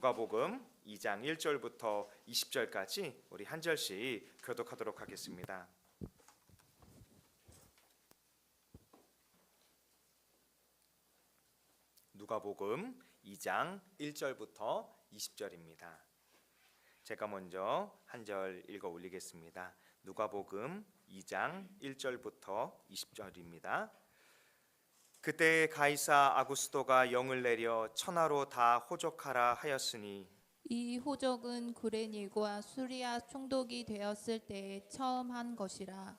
누가복음 2장 1절부터 20절까지 우리 한 절씩 교독하도록 하겠습니다. 누가복음 2장 1절부터 20절입니다. 제가 먼저 한 절 읽어 올리겠습니다. 누가복음 2장 1절부터 20절입니다. 그때 가이사 아구스도가 영을 내려 천하로 다 호적하라 하였으니 이 호적은 구레네과 수리아 총독이 되었을 때에 처음 한 것이라.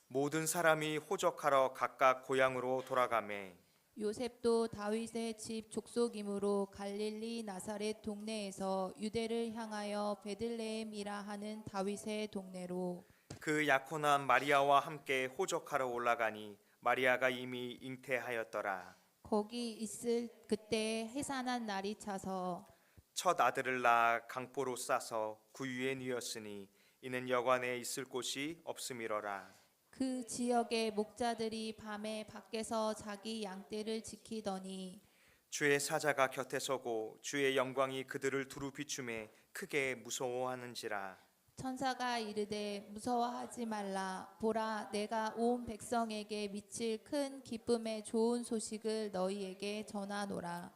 모든 사람이 호적하러 각각 고향으로 돌아가매 요셉도 다윗의 집 족속이므로 갈릴리 나사렛 동네에서 유대를 향하여 베들레헴이라 하는 다윗의 동네로 그 약혼한 마리아와 함께 호적하러 올라가니 마리아가 이미 잉태하였더라. 거기 있을 그때 해산한 날이 차서 첫 아들을 낳아 강포로 싸서 구유에 뉘었으니 이는 여관에 있을 곳이 없음이러라. 그 지역의 목자들이 밤에 밖에서 자기 양떼를 지키더니 주의 사자가 곁에 서고 주의 영광이 그들을 두루 비추매 크게 무서워하는지라. 천사가 이르되 무서워하지 말라. 보라, 내가 온 백성에게 미칠 큰 기쁨의 좋은 소식을 너희에게 전하노라.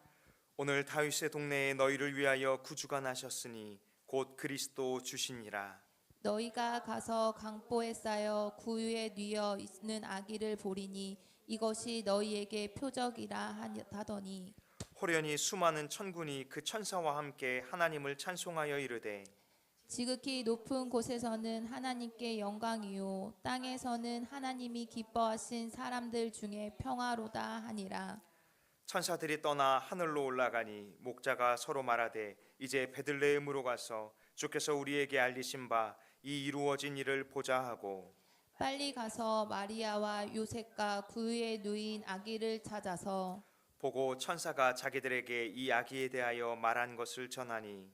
오늘 다윗의 동네에 너희를 위하여 구주가 나셨으니 곧 그리스도 주시니라. 너희가 가서 강보에 쌓여 구유에 뉘어 있는 아기를 보리니 이것이 너희에게 표적이라 하더니 호련히 수많은 천군이 그 천사와 함께 하나님을 찬송하여 이르되 지극히 높은 곳에서는 하나님께 영광이요 땅에서는 하나님이 기뻐하신 사람들 중에 평화로다 하니라. 천사들이 떠나 하늘로 올라가니 목자가 서로 말하되 이제 베들레헴으로 가서 주께서 우리에게 알리신 바 이 이루어진 일을 보자 하고 빨리 가서 마리아와 요셉과 구유에 누인 아기를 찾아서 보고 천사가 자기들에게 이 아기에 대하여 말한 것을 전하니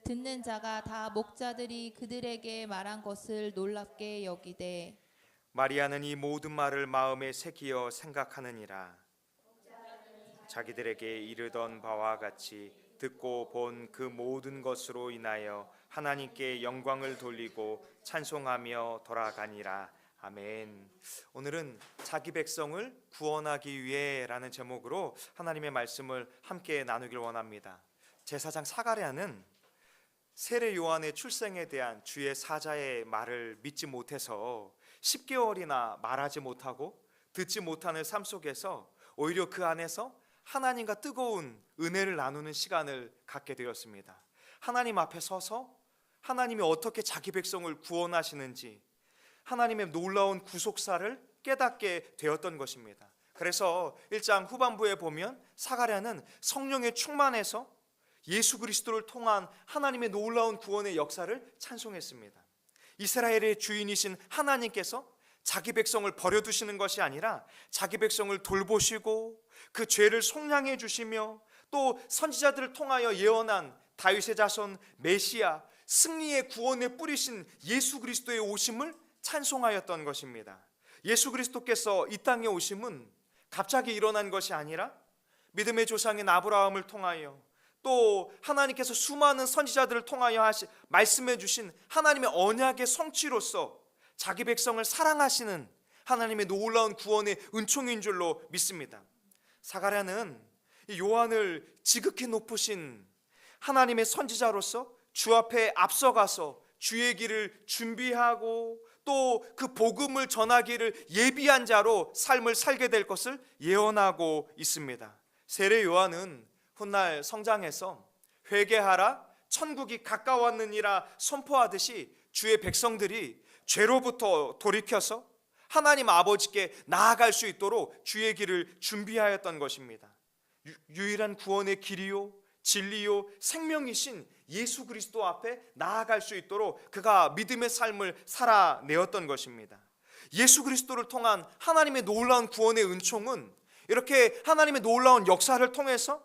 듣는 자가 다 목자들이 그들에게 말한 것을 놀랍게 여기되 마리아는 이 모든 말을 마음에 새기어 생각하느니라. 자기들에게 이르던 바와 같이 듣고 본 그 모든 것으로 인하여 하나님께 영광을 돌리고 찬송하며 돌아가니라. 아멘. 오늘은 자기 백성을 구원하기 위해라는 제목으로 하나님의 말씀을 함께 나누길 원합니다. 제사장 사가랴는 세례 요한의 출생에 대한 주의 사자의 말을 믿지 못해서 10개월이나 말하지 못하고 듣지 못하는 삶 속에서 오히려 그 안에서 하나님과 뜨거운 은혜를 나누는 시간을 갖게 되었습니다. 하나님 앞에 서서 하나님이 어떻게 자기 백성을 구원하시는지 하나님의 놀라운 구속사를 깨닫게 되었던 것입니다. 그래서 1장 후반부에 보면 사가랴는 성령의 충만해서 예수 그리스도를 통한 하나님의 놀라운 구원의 역사를 찬송했습니다. 이스라엘의 주인이신 하나님께서 자기 백성을 버려두시는 것이 아니라 자기 백성을 돌보시고 그 죄를 속량해 주시며 또 선지자들을 통하여 예언한 다윗의 자손 메시아 승리의 구원에 뿌리신 예수 그리스도의 오심을 찬송하였던 것입니다. 예수 그리스도께서 이 땅에 오심은 갑자기 일어난 것이 아니라 믿음의 조상인 아브라함을 통하여 또 하나님께서 수많은 선지자들을 통하여 말씀해 주신 하나님의 언약의 성취로서 자기 백성을 사랑하시는 하나님의 놀라운 구원의 은총인 줄로 믿습니다. 사가랴는 요한을 지극히 높으신 하나님의 선지자로서 주 앞에 앞서가서 주의 길을 준비하고 또 그 복음을 전하기를 예비한 자로 삶을 살게 될 것을 예언하고 있습니다. 세례 요한은 훗날 성장해서 회개하라 천국이 가까웠느니라 선포하듯이 주의 백성들이 죄로부터 돌이켜서 하나님 아버지께 나아갈 수 있도록 주의 길을 준비하였던 것입니다. 유일한 구원의 길이요 진리요 생명이신 예수 그리스도 앞에 나아갈 수 있도록 그가 믿음의 삶을 살아내었던 것입니다. 예수 그리스도를 통한 하나님의 놀라운 구원의 은총은 이렇게 하나님의 놀라운 역사를 통해서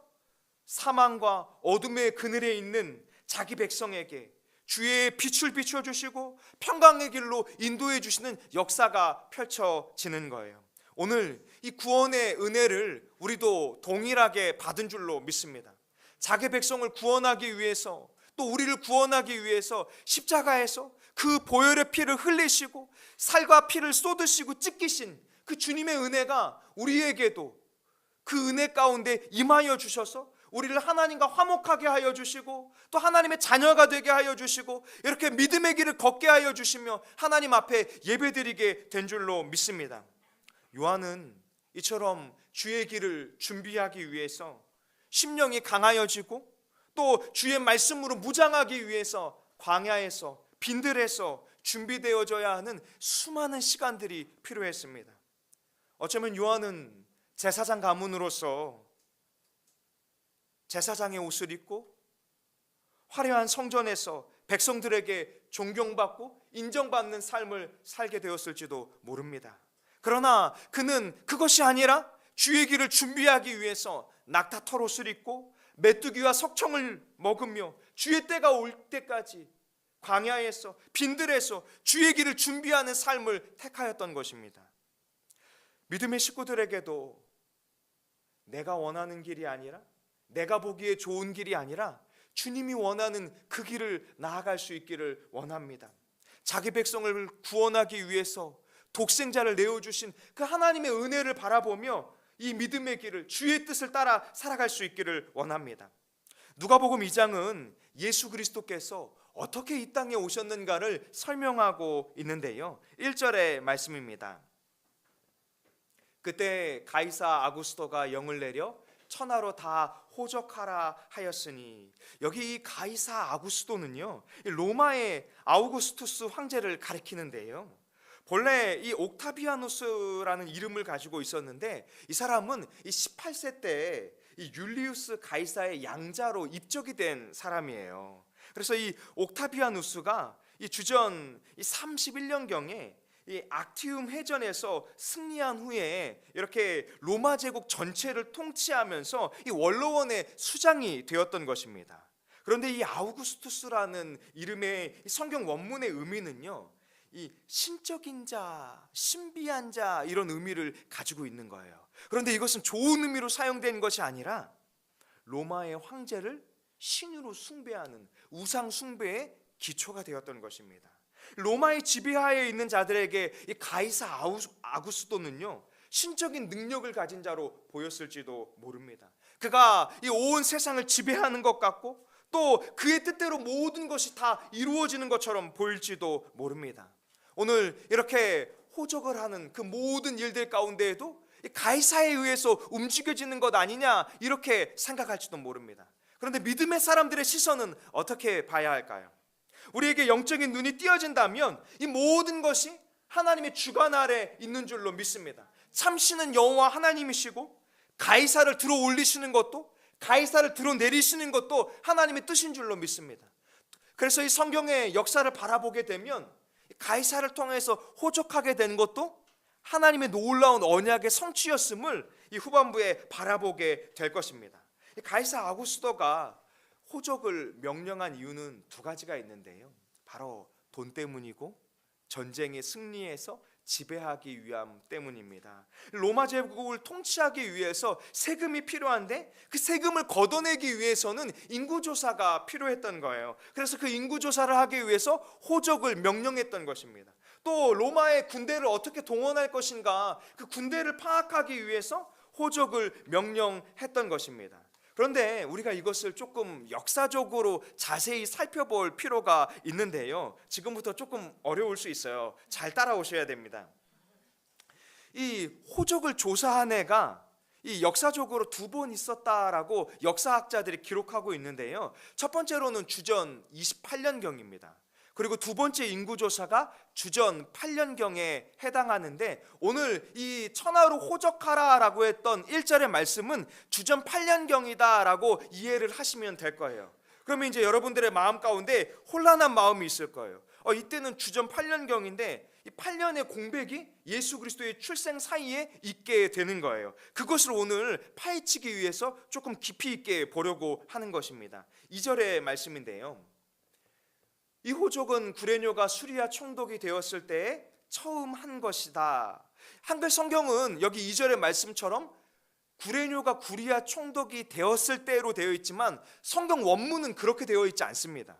사망과 어둠의 그늘에 있는 자기 백성에게 주의 빛을 비춰주시고 평강의 길로 인도해 주시는 역사가 펼쳐지는 거예요. 오늘 이 구원의 은혜를 우리도 동일하게 받은 줄로 믿습니다. 자기 백성을 구원하기 위해서, 또 우리를 구원하기 위해서 십자가에서 그 보혈의 피를 흘리시고 살과 피를 쏟으시고 찢기신 그 주님의 은혜가 우리에게도 그 은혜 가운데 임하여 주셔서 우리를 하나님과 화목하게 하여 주시고, 또 하나님의 자녀가 되게 하여 주시고, 이렇게 믿음의 길을 걷게 하여 주시며 하나님 앞에 예배드리게 된 줄로 믿습니다. 요한은 이처럼 주의 길을 준비하기 위해서 심령이 강하여지고, 또 주의 말씀으로 무장하기 위해서 광야에서 빈들에서 준비되어져야 하는 수많은 시간들이 필요했습니다. 어쩌면 요한은 제사장 가문으로서 제사장의 옷을 입고 화려한 성전에서 백성들에게 존경받고 인정받는 삶을 살게 되었을지도 모릅니다. 그러나 그는 그것이 아니라 주의 길을 준비하기 위해서 낙타 털옷을 입고 메뚜기와 석청을 먹으며 주의 때가 올 때까지 광야에서 빈들에서 주의 길을 준비하는 삶을 택하였던 것입니다. 믿음의 식구들에게도 내가 원하는 길이 아니라, 내가 보기에 좋은 길이 아니라 주님이 원하는 그 길을 나아갈 수 있기를 원합니다. 자기 백성을 구원하기 위해서 독생자를 내어주신 그 하나님의 은혜를 바라보며 이 믿음의 길을, 주의 뜻을 따라 살아갈 수 있기를 원합니다. 누가복음 2장은 예수 그리스도께서 어떻게 이 땅에 오셨는가를 설명하고 있는데요, 1절의 말씀입니다. 그때 가이사 아구스토가 영을 내려 천하로 다 호적하라 하였으니, 여기 이 가이사 아구스토는요, 로마의 아우구스투스 황제를 가리키는데요, 본래 이 옥타비아누스라는 이름을 가지고 있었는데, 이 사람은 이 18세 때 이 율리우스 가이사의 양자로 입적이 된 사람이에요. 그래서 이 옥타비아누스가 이 주전 31년경에 이 악티움 해전에서 승리한 후에 이렇게 로마 제국 전체를 통치하면서 이 원로원의 수장이 되었던 것입니다. 그런데 이 아우구스투스라는 이름의 성경 원문의 의미는요, 이 신적인 자, 신비한 자, 이런 의미를 가지고 있는 거예요. 그런데 이것은 좋은 의미로 사용된 것이 아니라 로마의 황제를 신으로 숭배하는 우상 숭배의 기초가 되었던 것입니다. 로마의 지배하에 있는 자들에게 이 가이사 아구스토는요, 신적인 능력을 가진 자로 보였을지도 모릅니다. 그가 이 온 세상을 지배하는 것 같고, 또 그의 뜻대로 모든 것이 다 이루어지는 것처럼 보일지도 모릅니다. 오늘 이렇게 호적을 하는 그 모든 일들 가운데에도 가이사에 의해서 움직여지는 것 아니냐, 이렇게 생각할지도 모릅니다. 그런데 믿음의 사람들의 시선은 어떻게 봐야 할까요? 우리에게 영적인 눈이 띄어진다면 이 모든 것이 하나님의 주관 아래 있는 줄로 믿습니다. 참신은 여호와 하나님이시고, 가이사를 들어 올리시는 것도, 가이사를 들어 내리시는 것도 하나님의 뜻인 줄로 믿습니다. 그래서 이 성경의 역사를 바라보게 되면 가이사를 통해서 호적하게 된 것도 하나님의 놀라운 언약의 성취였음을 이 후반부에 바라보게 될 것입니다. 가이사 아구스토가 호적을 명령한 이유는 두 가지가 있는데요, 바로 돈 때문이고 전쟁의 승리에서 지배하기 위함 때문입니다. 로마 제국을 통치하기 위해서 세금이 필요한데, 그 세금을 걷어내기 위해서는 인구조사가 필요했던 거예요. 그래서 그 인구조사를 하기 위해서 호적을 명령했던 것입니다. 또 로마의 군대를 어떻게 동원할 것인가, 그 군대를 파악하기 위해서 호적을 명령했던 것입니다. 그런데 우리가 이것을 조금 역사적으로 자세히 살펴볼 필요가 있는데요, 지금부터 조금 어려울 수 있어요. 잘 따라오셔야 됩니다. 이 호적을 조사한 애가 이 역사적으로 두 번 있었다라고 역사학자들이 기록하고 있는데요, 첫 번째로는 주전 28년경입니다. 그리고 두 번째 인구조사가 주전 8년경에 해당하는데, 오늘 이 천하로 호적하라라고 했던 1절의 말씀은 주전 8년경이다라고 이해를 하시면 될 거예요. 그러면 이제 여러분들의 마음 가운데 혼란한 마음이 있을 거예요. 이때는 주전 8년경인데 이 8년의 공백이 예수 그리스도의 출생 사이에 있게 되는 거예요. 그것을 오늘 파헤치기 위해서 조금 깊이 있게 보려고 하는 것입니다. 2절의 말씀인데요, 이 호적은 구레뇨가 수리아 총독이 되었을 때에 처음 한 것이다. 한글 성경은 여기 2절의 말씀처럼 구레뇨가 구리아 총독이 되었을 때로 되어 있지만 성경 원문은 그렇게 되어 있지 않습니다.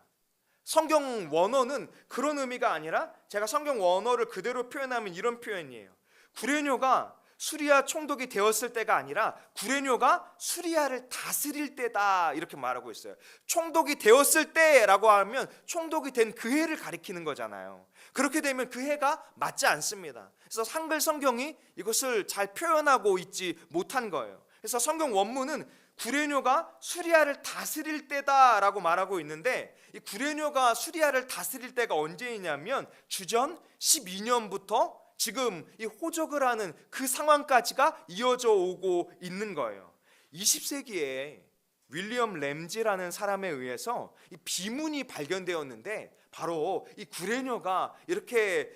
성경 원어는 그런 의미가 아니라 제가 성경 원어를 그대로 표현하면 이런 표현이에요. 구레뇨가 수리아 총독이 되었을 때가 아니라 구레뇨가 수리아를 다스릴 때다, 이렇게 말하고 있어요. 총독이 되었을 때라고 하면 총독이 된 그 해를 가리키는 거잖아요. 그렇게 되면 그 해가 맞지 않습니다. 그래서 한글 성경이 이것을 잘 표현하고 있지 못한 거예요. 그래서 성경 원문은 구레뇨가 수리아를 다스릴 때다라고 말하고 있는데, 이 구레뇨가 수리아를 다스릴 때가 언제이냐면 주전 12년부터 지금 이 호적을 하는 그 상황까지가 이어져 오고 있는 거예요. 20세기에 윌리엄 램지라는 사람에 의해서 이 비문이 발견되었는데, 바로 이 구레뇨가 이렇게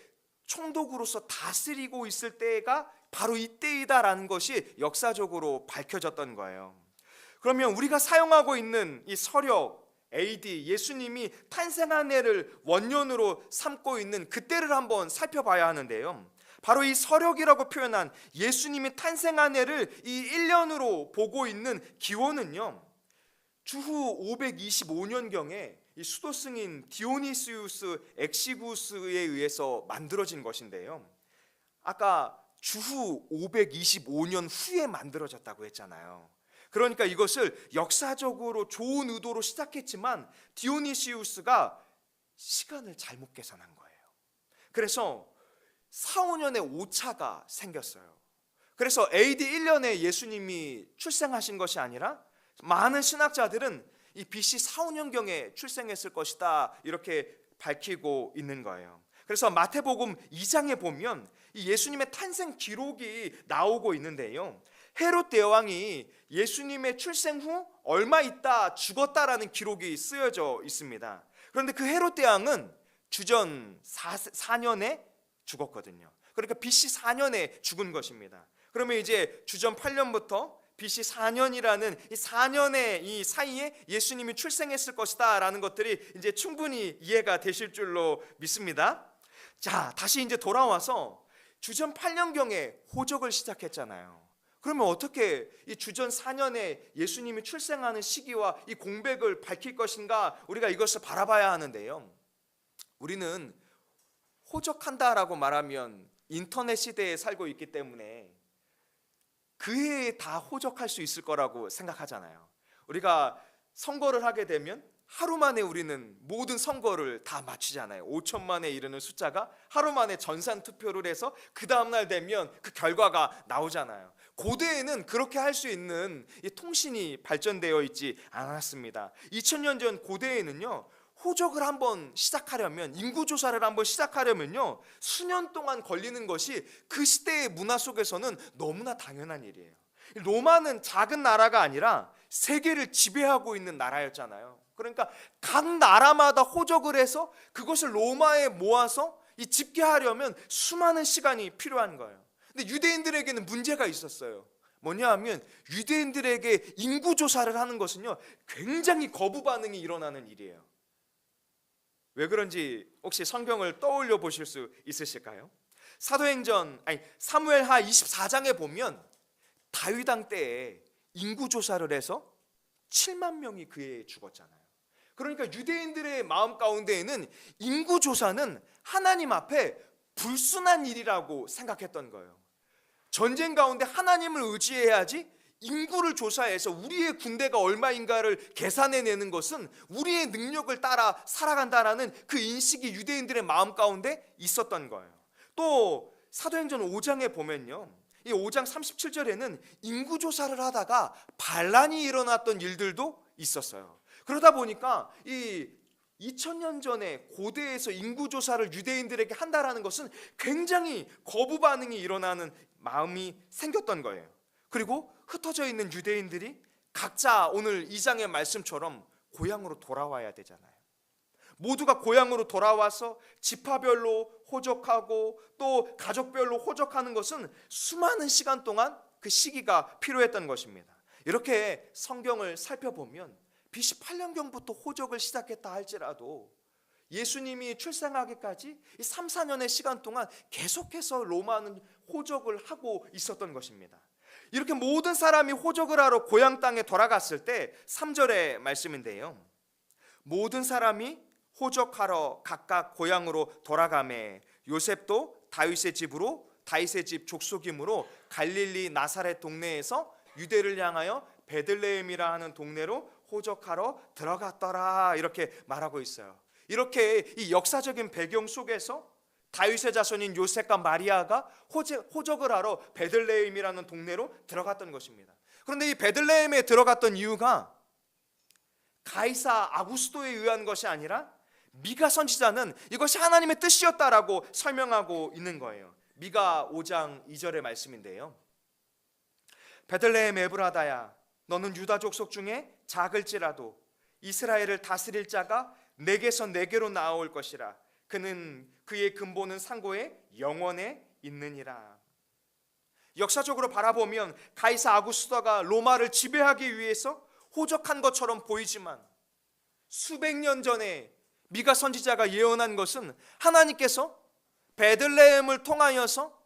총독으로서 다스리고 있을 때가 바로 이때이다라는 것이 역사적으로 밝혀졌던 거예요. 그러면 우리가 사용하고 있는 이 서력 AD, 예수님이 탄생한 해를 원년으로 삼고 있는 그때를 한번 살펴봐야 하는데요, 바로 이 서력이라고 표현한 예수님이 탄생한 해를 이 1년으로 보고 있는 기원은요, 주후 525년경에 이 수도 승인 디오니시우스 엑시구스에 의해서 만들어진 것인데요, 아까 주후 525년 후에 만들어졌다고 했잖아요. 그러니까 이것을 역사적으로 좋은 의도로 시작했지만 디오니시우스가 시간을 잘못 계산한 거예요. 그래서 4, 5년의 오차가 생겼어요. 그래서 AD 1년에 예수님이 출생하신 것이 아니라 많은 신학자들은 이 BC 4, 5년경에 출생했을 것이다, 이렇게 밝히고 있는 거예요. 그래서 마태복음 2장에 보면 이 예수님의 탄생 기록이 나오고 있는데요, 헤롯 대왕이 예수님의 출생 후 얼마 있다 죽었다라는 기록이 쓰여져 있습니다. 그런데 그 헤롯 대왕은 주전 4년에 죽었거든요. 그러니까 BC 4년에 죽은 것입니다. 그러면 이제 주전 8년부터 BC 4년이라는 이 4년의 이 사이에 예수님이 출생했을 것이다 라는 것들이 이제 충분히 이해가 되실 줄로 믿습니다. 자, 다시 이제 돌아와서 주전 8년경에 호적을 시작했잖아요. 그러면 어떻게 이 주전 4년에 예수님이 출생하는 시기와 이 공백을 밝힐 것인가, 우리가 이것을 바라봐야 하는데요, 우리는 호적한다라고 말하면 인터넷 시대에 살고 있기 때문에 그 해에 다 호적할 수 있을 거라고 생각하잖아요. 우리가 선거를 하게 되면 하루 만에 우리는 모든 선거를 다 맞추잖아요. 5천만에 이르는 숫자가 하루 만에 전산 투표를 해서 그 다음날 되면 그 결과가 나오잖아요. 고대에는 그렇게 할 수 있는 이 통신이 발전되어 있지 않았습니다. 2000년 전 고대에는요, 호적을 한번 시작하려면, 인구조사를 한번 시작하려면요, 수년 동안 걸리는 것이 그 시대의 문화 속에서는 너무나 당연한 일이에요. 로마는 작은 나라가 아니라 세계를 지배하고 있는 나라였잖아요. 그러니까 각 나라마다 호적을 해서 그것을 로마에 모아서 이 집계하려면 수많은 시간이 필요한 거예요. 근데 유대인들에게는 문제가 있었어요. 뭐냐 하면 유대인들에게 인구조사를 하는 것은요, 굉장히 거부 반응이 일어나는 일이에요. 왜 그런지 혹시 성경을 떠올려 보실 수 있으실까요? 사무엘하 24장에 보면 다윗 왕 때에 인구조사를 해서 7만 명이 그 해에 죽었잖아요. 그러니까 유대인들의 마음 가운데에는 인구조사는 하나님 앞에 불순한 일이라고 생각했던 거예요. 전쟁 가운데 하나님을 의지해야지 인구를 조사해서 우리의 군대가 얼마인가를 계산해내는 것은 우리의 능력을 따라 살아간다라는 그 인식이 유대인들의 마음 가운데 있었던 거예요. 또 사도행전 5장에 보면요, 이 5장 37절에는 인구조사를 하다가 반란이 일어났던 일들도 있었어요. 그러다 보니까 이 2000년 전에 고대에서 인구조사를 유대인들에게 한다라는 것은 굉장히 거부 반응이 일어나는 마음이 생겼던 거예요. 그리고 흩어져 있는 유대인들이 각자 오늘 2장의 말씀처럼 고향으로 돌아와야 되잖아요. 모두가 고향으로 돌아와서 지파별로 호적하고 또 가족별로 호적하는 것은 수많은 시간 동안 그 시기가 필요했던 것입니다. 이렇게 성경을 살펴보면 BC 8년경부터 호적을 시작했다 할지라도 예수님이 출생하기까지 3, 4년의 시간 동안 계속해서 로마는 호적을 하고 있었던 것입니다. 이렇게 모든 사람이 호적을 하러 고향 땅에 돌아갔을 때 3절의 말씀인데요, 모든 사람이 호적하러 각각 고향으로 돌아가매 요셉도 다윗의 집 족속이므로 갈릴리 나사렛 동네에서 유대를 향하여 베들레헴이라 하는 동네로 호적하러 들어갔더라, 이렇게 말하고 있어요. 이렇게 이 역사적인 배경 속에서 다윗의 자손인 요셉과 마리아가 호적을 하러 베들레헴이라는 동네로 들어갔던 것입니다. 그런데 이 베들레헴에 들어갔던 이유가 가이사 아구스도에 의한 것이 아니라 미가 선지자는 이것이 하나님의 뜻이었다라고 설명하고 있는 거예요. 미가 5장 2절의 말씀인데요, 베들레헴 에브라다야, 너는 유다 족속 중에 작을지라도 이스라엘을 다스릴 자가 내게서 내게로 나올 것이라. 그는 그의 근본은 상고에 영원에 있느니라. 역사적으로 바라보면 가이사 아구스토가 로마를 지배하기 위해서 호적한 것처럼 보이지만 수백 년 전에 미가 선지자가 예언한 것은 하나님께서 베들레헴을 통하여서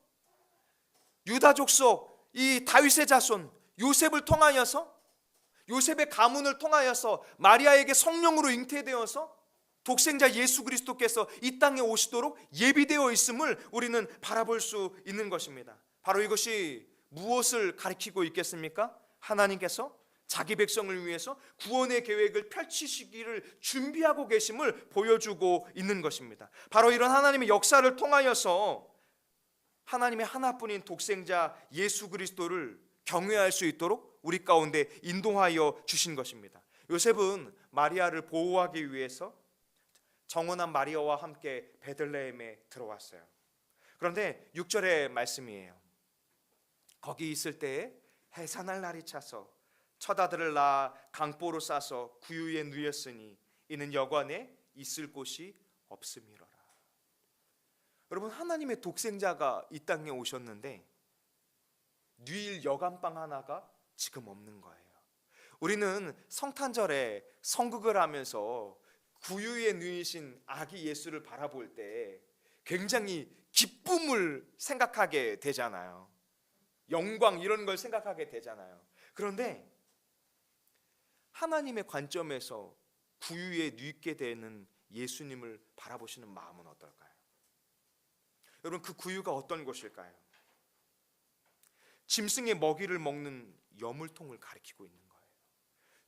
유다 족속 이 다윗의 자손 요셉을 통하여서, 요셉의 가문을 통하여서 마리아에게 성령으로 잉태되어서 독생자 예수 그리스도께서 이 땅에 오시도록 예비되어 있음을 우리는 바라볼 수 있는 것입니다. 바로 이것이 무엇을 가리키고 있겠습니까? 하나님께서 자기 백성을 위해서 구원의 계획을 펼치시기를 준비하고 계심을 보여주고 있는 것입니다. 바로 이런 하나님의 역사를 통하여서 하나님의 하나뿐인 독생자 예수 그리스도를 경외할 수 있도록 우리 가운데 인도하여 주신 것입니다. 요셉은 마리아를 보호하기 위해서 정혼한 마리아와 함께 베들레헴에 들어왔어요. 그런데 6절의 말씀이에요. 거기 있을 때에 해산할 날이 차서 첫 아들을 낳아 강보로 싸서 구유에 누였으니 이는 여관에 있을 곳이 없음이로라. 여러분, 하나님의 독생자가 이 땅에 오셨는데 누일 여관방 하나가 지금 없는 거예요. 우리는 성탄절에 성극을 하면서 구유에 누이신 아기 예수를 바라볼 때 굉장히 기쁨을 생각하게 되잖아요. 영광 이런 걸 생각하게 되잖아요. 그런데 하나님의 관점에서 구유에 누이게 되는 예수님을 바라보시는 마음은 어떨까요? 여러분, 그 구유가 어떤 것일까요? 짐승의 먹이를 먹는 여물통을 가리키고 있는 거예요.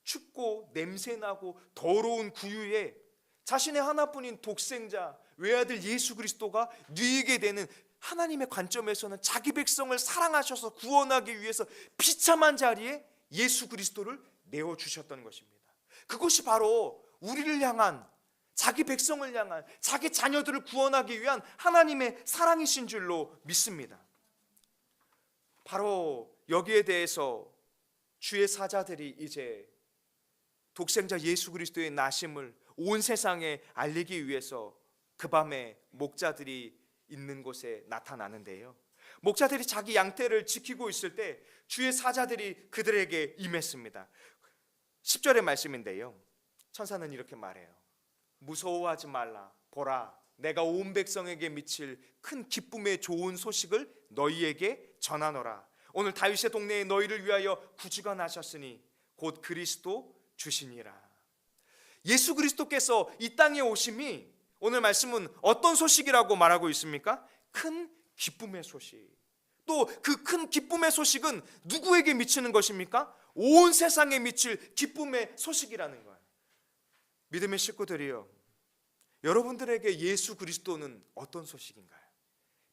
춥고 냄새나고 더러운 구유에 자신의 하나뿐인 독생자 외아들 예수 그리스도가 누이게 되는, 하나님의 관점에서는 자기 백성을 사랑하셔서 구원하기 위해서 비참한 자리에 예수 그리스도를 내어주셨던 것입니다. 그것이 바로 우리를 향한, 자기 백성을 향한, 자기 자녀들을 구원하기 위한 하나님의 사랑이신 줄로 믿습니다. 바로 여기에 대해서 주의 사자들이 이제 독생자 예수 그리스도의 나심을 온 세상에 알리기 위해서 그 밤에 목자들이 있는 곳에 나타나는데요, 목자들이 자기 양떼를 지키고 있을 때 주의 사자들이 그들에게 임했습니다. 10절의 말씀인데요, 천사는 이렇게 말해요. 무서워하지 말라. 보라, 내가 온 백성에게 미칠 큰 기쁨의 좋은 소식을 너희에게 전하노라. 오늘 다윗의 동네에 너희를 위하여 구주가 나셨으니 곧 그리스도 주시니라. 예수 그리스도께서 이 땅에 오심이 오늘 말씀은 어떤 소식이라고 말하고 있습니까? 큰 기쁨의 소식. 또 그 큰 기쁨의 소식은 누구에게 미치는 것입니까? 온 세상에 미칠 기쁨의 소식이라는 거예요. 믿음의 식구들이요, 여러분들에게 예수 그리스도는 어떤 소식인가요?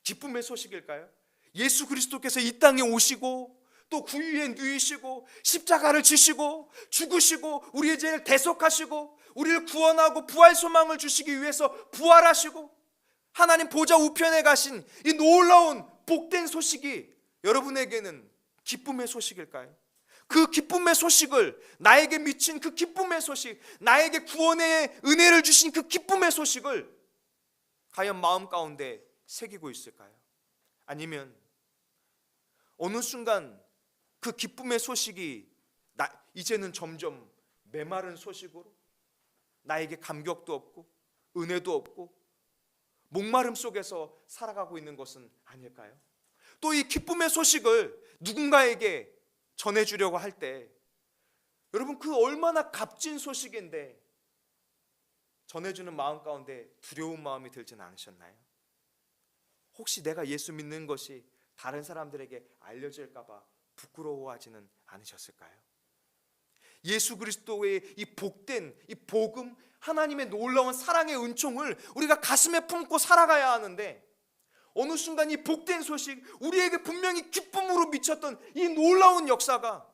기쁨의 소식일까요? 예수 그리스도께서 이 땅에 오시고 또 구유에 누이시고 십자가를 지시고 죽으시고 우리의 죄를 대속하시고 우리를 구원하고 부활 소망을 주시기 위해서 부활하시고 하나님 보좌 우편에 가신 이 놀라운 복된 소식이 여러분에게는 기쁨의 소식일까요? 그 기쁨의 소식을, 나에게 미친 그 기쁨의 소식, 나에게 구원의 은혜를 주신 그 기쁨의 소식을 과연 마음 가운데 새기고 있을까요? 아니면 어느 순간 그 기쁨의 소식이 이제는 점점 메마른 소식으로 나에게 감격도 없고 은혜도 없고 목마름 속에서 살아가고 있는 것은 아닐까요? 또 이 기쁨의 소식을 누군가에게 전해주려고 할 때 여러분 그 얼마나 값진 소식인데 전해주는 마음 가운데 두려운 마음이 들지는 않으셨나요? 혹시 내가 예수 믿는 것이 다른 사람들에게 알려질까 봐 부끄러워하지는 않으셨을까요? 예수 그리스도의 이 복된 이 복음, 하나님의 놀라운 사랑의 은총을 우리가 가슴에 품고 살아가야 하는데 어느 순간 이 복된 소식, 우리에게 분명히 기쁨으로 미쳤던 이 놀라운 역사가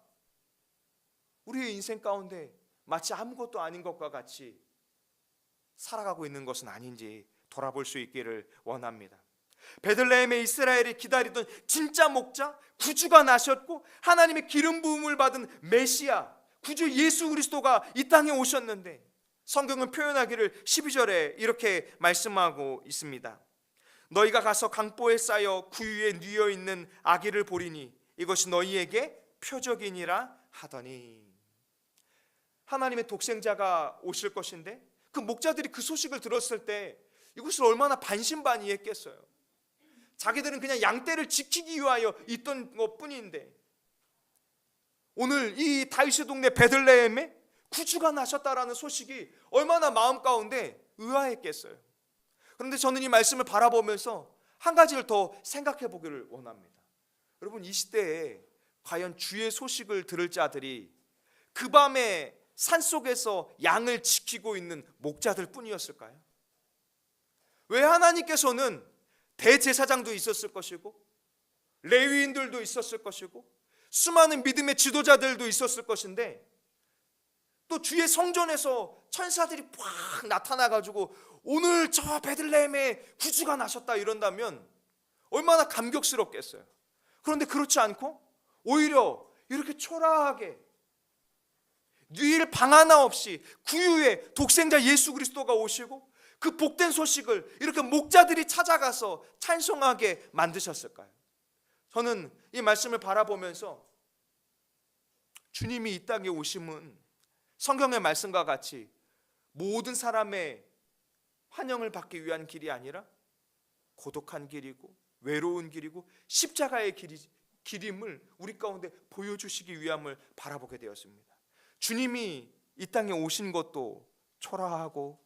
우리의 인생 가운데 마치 아무것도 아닌 것과 같이 살아가고 있는 것은 아닌지 돌아볼 수 있기를 원합니다. 베들레헴의 이스라엘이 기다리던 진짜 목자, 구주가 나셨고 하나님의 기름 부음을 받은 메시아, 구주 예수 그리스도가 이 땅에 오셨는데 성경은 표현하기를 12절에 이렇게 말씀하고 있습니다. 너희가 가서 강보에 쌓여 구유에 뉘어 있는 아기를 보리니 이것이 너희에게 표적이니라 하더니, 하나님의 독생자가 오실 것인데 그 목자들이 그 소식을 들었을 때 이것을 얼마나 반신반의했겠어요. 자기들은 그냥 양떼를 지키기 위하여 있던 것뿐인데 오늘 이 다윗의 동네 베들레헴에 구주가 나셨다라는 소식이 얼마나 마음 가운데 의아했겠어요. 그런데 저는 이 말씀을 바라보면서 한 가지를 더 생각해 보기를 원합니다. 여러분, 이 시대에 과연 주의 소식을 들을 자들이 그 밤에 산속에서 양을 지키고 있는 목자들 뿐이었을까요? 왜 하나님께서는 대제사장도 있었을 것이고 레위인들도 있었을 것이고 수많은 믿음의 지도자들도 있었을 것인데 또 주의 성전에서 천사들이 팍 나타나가지고 오늘 저 베들레헴에 구주가 나셨다 이런다면 얼마나 감격스럽겠어요. 그런데 그렇지 않고 오히려 이렇게 초라하게 뉘일 방 하나 없이 구유의 독생자 예수 그리스도가 오시고 그 복된 소식을 이렇게 목자들이 찾아가서 찬송하게 만드셨을까요? 저는 이 말씀을 바라보면서 주님이 이 땅에 오심은 성경의 말씀과 같이 모든 사람의 환영을 받기 위한 길이 아니라 고독한 길이고 외로운 길이고 십자가의 길임을 우리 가운데 보여주시기 위함을 바라보게 되었습니다. 주님이 이 땅에 오신 것도 초라하고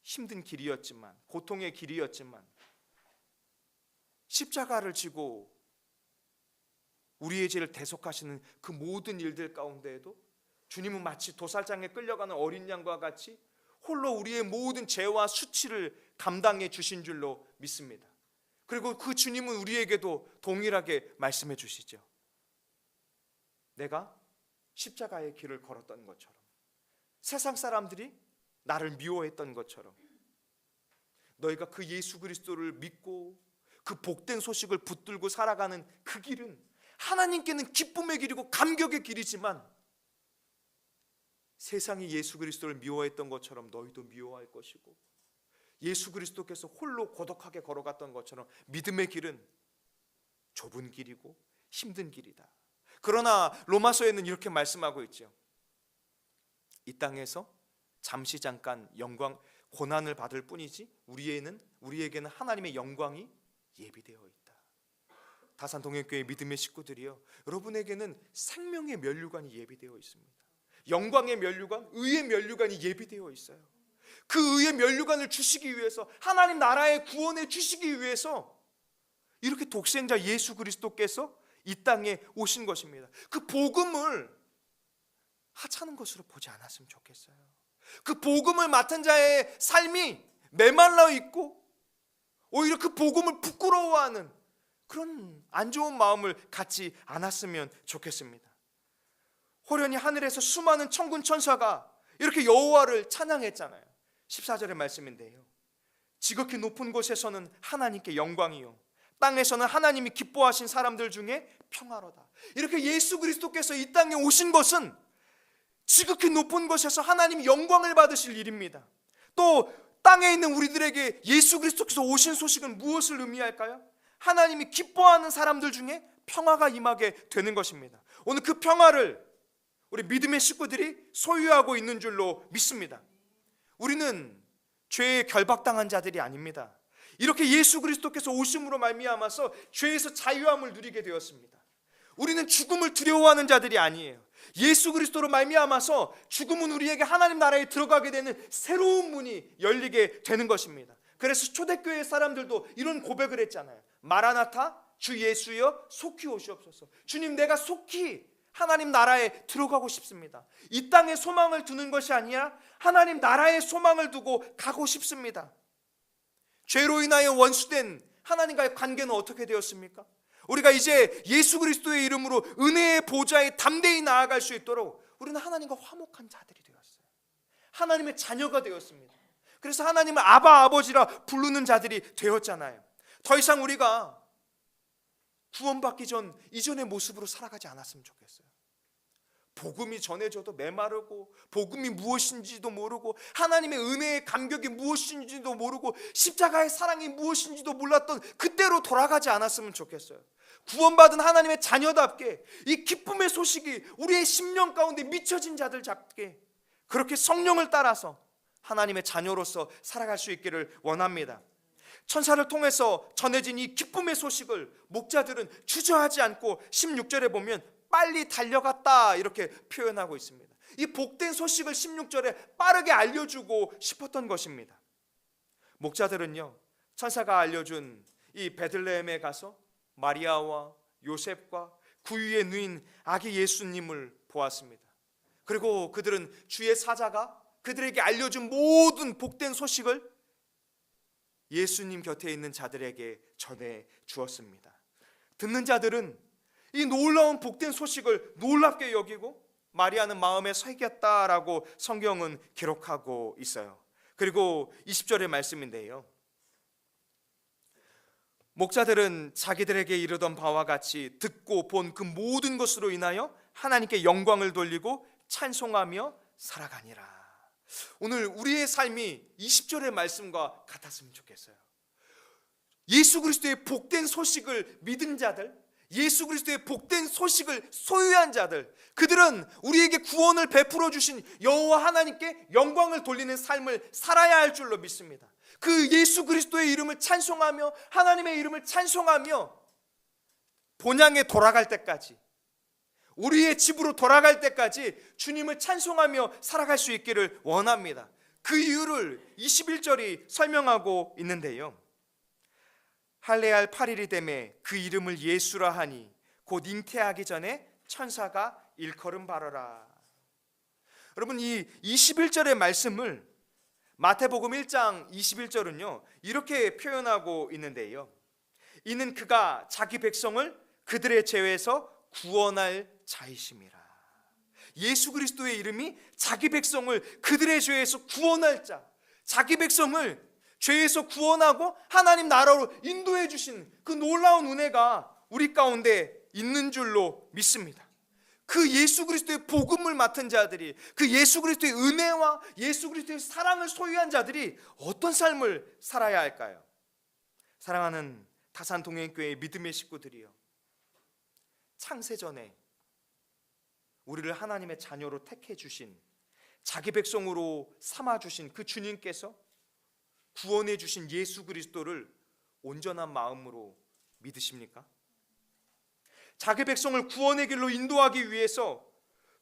힘든 길이었지만, 고통의 길이었지만 십자가를 지고 우리의 죄를 대속하시는 그 모든 일들 가운데에도 주님은 마치 도살장에 끌려가는 어린 양과 같이 홀로 우리의 모든 죄와 수치를 감당해 주신 줄로 믿습니다. 그리고 그 주님은 우리에게도 동일하게 말씀해 주시죠. 내가 십자가의 길을 걸었던 것처럼, 세상 사람들이 나를 미워했던 것처럼 너희가 그 예수 그리스도를 믿고 그 복된 소식을 붙들고 살아가는 그 길은 하나님께는 기쁨의 길이고 감격의 길이지만 세상이 예수 그리스도를 미워했던 것처럼 너희도 미워할 것이고 예수 그리스도께서 홀로 고독하게 걸어갔던 것처럼 믿음의 길은 좁은 길이고 힘든 길이다. 그러나 로마서에는 이렇게 말씀하고 있죠. 이 땅에서 잠시 잠깐 영광, 고난을 받을 뿐이지 우리에게는 하나님의 영광이 예비되어 있다. 다산 동역교회 믿음의 식구들이요, 여러분에게는 생명의 면류관이 예비되어 있습니다. 영광의 면류관, 의의 면류관이 예비되어 있어요. 그 의의 면류관을 주시기 위해서, 하나님 나라의 구원에 주시기 위해서 이렇게 독생자 예수 그리스도께서 이 땅에 오신 것입니다. 그 복음을 하찮은 것으로 보지 않았으면 좋겠어요. 그 복음을 맡은 자의 삶이 메말라 있고 오히려 그 복음을 부끄러워하는 그런 안 좋은 마음을 갖지 않았으면 좋겠습니다. 호련히 하늘에서 수많은 천군 천사가 이렇게 여호와를 찬양했잖아요. 14절의 말씀인데요, 지극히 높은 곳에서는 하나님께 영광이요 땅에서는 하나님이 기뻐하신 사람들 중에 평화로다. 이렇게 예수 그리스도께서 이 땅에 오신 것은 지극히 높은 곳에서 하나님이 영광을 받으실 일입니다. 또 땅에 있는 우리들에게 예수 그리스도께서 오신 소식은 무엇을 의미할까요? 하나님이 기뻐하는 사람들 중에 평화가 임하게 되는 것입니다. 오늘 그 평화를 우리 믿음의 식구들이 소유하고 있는 줄로 믿습니다. 우리는 죄에 결박당한 자들이 아닙니다. 이렇게 예수 그리스도께서 오심으로 말미암아서 죄에서 자유함을 누리게 되었습니다. 우리는 죽음을 두려워하는 자들이 아니에요. 예수 그리스도로 말미암아서 죽음은 우리에게 하나님 나라에 들어가게 되는 새로운 문이 열리게 되는 것입니다. 그래서 초대교회 사람들도 이런 고백을 했잖아요. 마라나타, 주 예수여 속히 오시옵소서. 주님, 내가 속히 하나님 나라에 들어가고 싶습니다. 이 땅에 소망을 두는 것이 아니라 하나님 나라에 소망을 두고 가고 싶습니다. 죄로 인하여 원수된 하나님과의 관계는 어떻게 되었습니까? 우리가 이제 예수 그리스도의 이름으로 은혜의 보좌에 담대히 나아갈 수 있도록 우리는 하나님과 화목한 자들이 되었어요. 하나님의 자녀가 되었습니다. 그래서 하나님을 아바 아버지라 부르는 자들이 되었잖아요. 더 이상 우리가 구원받기 전 이전의 모습으로 살아가지 않았으면 좋겠어요. 복음이 전해져도 메마르고, 복음이 무엇인지도 모르고, 하나님의 은혜의 감격이 무엇인지도 모르고, 십자가의 사랑이 무엇인지도 몰랐던 그때로 돌아가지 않았으면 좋겠어요. 구원받은 하나님의 자녀답게 이 기쁨의 소식이 우리의 심령 가운데 미쳐진 자들답게 그렇게 성령을 따라서 하나님의 자녀로서 살아갈 수 있기를 원합니다. 천사를 통해서 전해진 이 기쁨의 소식을 목자들은 주저하지 않고 16절에 보면 빨리 달려갔다 이렇게 표현하고 있습니다. 이 복된 소식을 16절에 빠르게 알려주고 싶었던 것입니다. 목자들은요, 천사가 알려준 이 베들레헴에 가서 마리아와 요셉과 구유의 누인 아기 예수님을 보았습니다. 그리고 그들은 주의 사자가 그들에게 알려준 모든 복된 소식을 예수님 곁에 있는 자들에게 전해 주었습니다. 듣는 자들은 이 놀라운 복된 소식을 놀랍게 여기고 마리아는 마음에 새겼다라고 성경은 기록하고 있어요. 그리고 20절의 말씀인데요, 목자들은 자기들에게 이르던 바와 같이 듣고 본 그 모든 것으로 인하여 하나님께 영광을 돌리고 찬송하며 살아가니라. 오늘 우리의 삶이 20절의 말씀과 같았으면 좋겠어요. 예수 그리스도의 복된 소식을 믿은 자들, 예수 그리스도의 복된 소식을 소유한 자들, 그들은 우리에게 구원을 베풀어 주신 여호와 하나님께 영광을 돌리는 삶을 살아야 할 줄로 믿습니다. 그 예수 그리스도의 이름을 찬송하며 하나님의 이름을 찬송하며 본향에 돌아갈 때까지, 우리의 집으로 돌아갈 때까지 주님을 찬송하며 살아갈 수 있기를 원합니다. 그 이유를 21절이 설명하고 있는데요, 할례할 8일이 되매 그 이름을 예수라 하니 곧 잉태하기 전에 천사가 일컬음 바라라. 여러분, 이 21절의 말씀을 마태복음 1장 21절은요 이렇게 표현하고 있는데요, 이는 그가 자기 백성을 그들의 죄에서 구원할 자이심이라. 예수 그리스도의 이름이 자기 백성을 그들의 죄에서 구원할 자, 자기 백성을 죄에서 구원하고 하나님 나라로 인도해 주신 그 놀라운 은혜가 우리 가운데 있는 줄로 믿습니다. 그 예수 그리스도의 복음을 맡은 자들이, 그 예수 그리스도의 은혜와 예수 그리스도의 사랑을 소유한 자들이 어떤 삶을 살아야 할까요? 사랑하는 다산동행교회의 믿음의 식구들이요, 창세전에 우리를 하나님의 자녀로 택해 주신, 자기 백성으로 삼아 주신 그 주님께서 구원해 주신 예수 그리스도를 온전한 마음으로 믿으십니까? 자기 백성을 구원의 길로 인도하기 위해서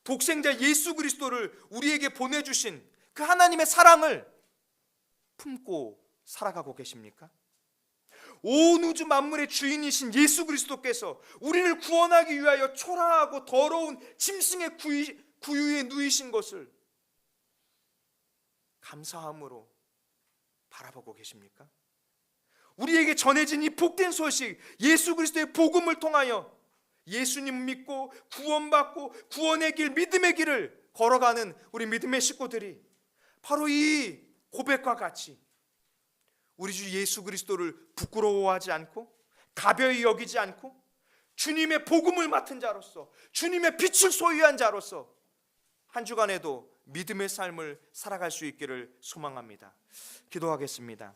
독생자 예수 그리스도를 우리에게 보내주신 그 하나님의 사랑을 품고 살아가고 계십니까? 온 우주 만물의 주인이신 예수 그리스도께서 우리를 구원하기 위하여 초라하고 더러운 짐승의 구유에 누이신 것을 감사함으로 바라보고 계십니까? 우리에게 전해진 이 복된 소식, 예수 그리스도의 복음을 통하여 예수님 믿고 구원받고 구원의 길, 믿음의 길을 걸어가는 우리 믿음의 식구들이 바로 이 고백과 같이 우리 주 예수 그리스도를 부끄러워하지 않고 가벼이 여기지 않고 주님의 복음을 맡은 자로서, 주님의 빛을 소유한 자로서 한 주간에도 믿음의 삶을 살아갈 수 있기를 소망합니다. 기도하겠습니다.